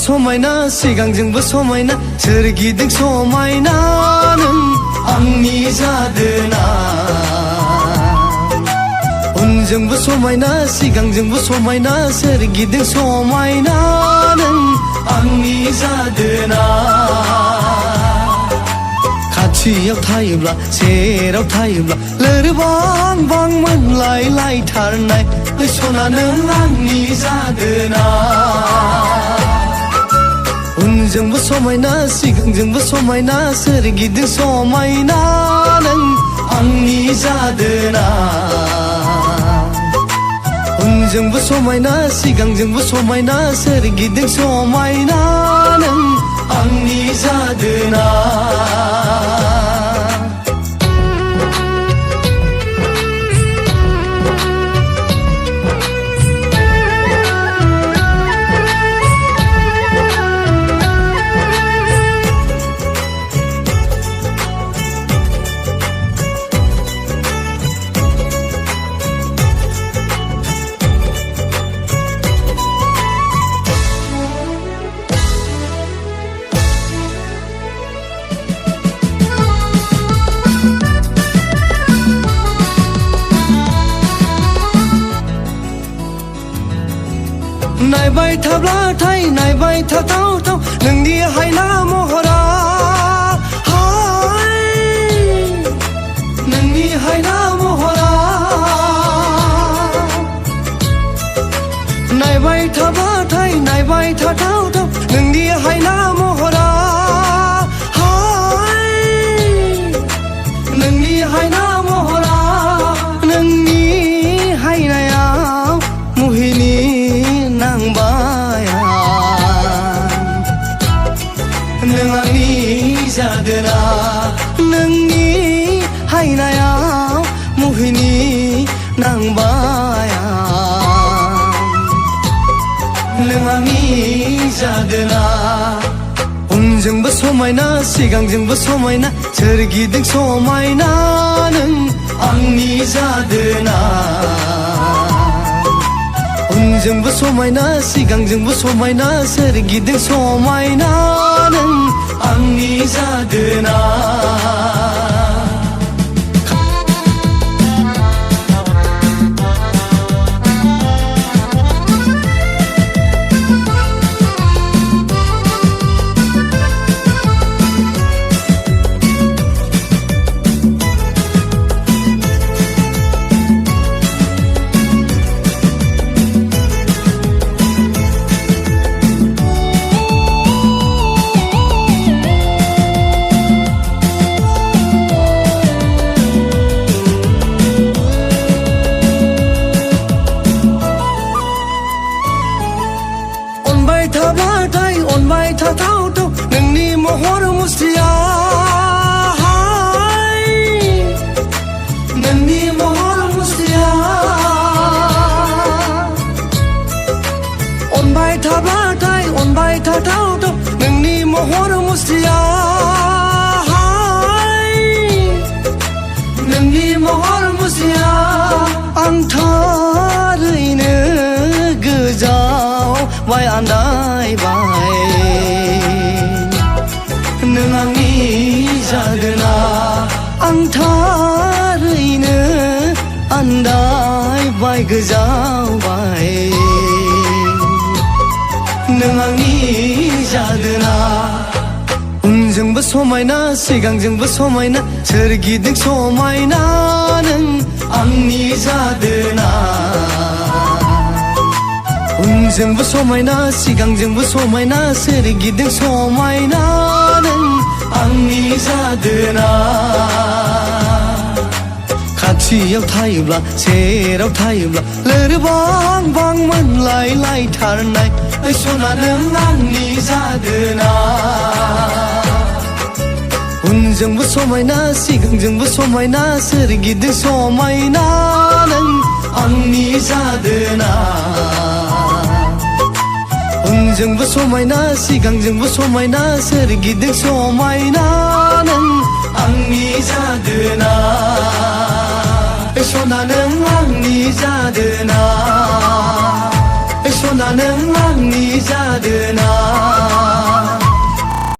समायना सिगांजोंबो समायना सोरगिदिं समायना नों आंनि जादोना उनजोंबो समायना सिगांजोंबो समायना सोरगिदिं समायना नों आंनि जादोना खाथियाव थायोब्ला सेराव थायोब्ला लोरबां बां मोनलायलायथारनाय सना नों आंनि जादोना उनजोंबो समायना सिगांजोंबो समायना सोरगिदिं समायना नों आंनि जादोना उनजोंबो समायना सिगांजोंबो समायना सोरगिदिं समायना नों आंनि जादोना नायबाय थाब्लाथाय नायबाय थाथावथाव नोंनि हायना महरा हाय नोंनि हायना महरा नायबाय थाब्लाथाय नायबाय थाथावथाव नोंनि हायना महरा हाय नोंनि हायना महरा नोंनि हायनायाव मुहिनि नांबाया नों आंनि जादोना नोंनि हायनायाव मुहिनि नांबाया नों आंनि जादोना उनजोंबो समायना सिगांजोंबो समायना सोरगिदिं समायना नों आंनि जादोना उनजोंबो समायना सिगांजोंबो समायना सोरगिदिं समायना नों आंनि जादोना थाब्लाथाय अनबाय थाथावथाव नोंनि महर मुस्रिया हाय नोंनि महर मुस्रिया अनबाय थाब्लाथाय अनबाय थाथावथाव नोंनि महर मुस्रिया हाय नोंनि महर मुस्रिया आं थारैनो गोजावबाय आन्दायबाय नों आंनि जादोना आं थारैनो आन्दायबाय गोजावबाय नों आंनि जादोना उनजोंबो समायना सिगांजोंबो समायना सोरगिदिं समायना नों आंनि जादोना उनजोंबो समायना सिगांजोंबो समायना सोरगिदिं समायना नों आंनि जादोना खाथियाव थायोब्ला सेराव थायोब्ला लोरबां बां मोनलायलायथारनाय सना नों आंनि जादोना उनजोंबो समायना सिगांजोंबो समायना सोरगिदिं समायना नों आंनि जादोना उनजोंबो समायना सिगांजोंबो समायना सोरगिदिं समायना नों आंनि जादोना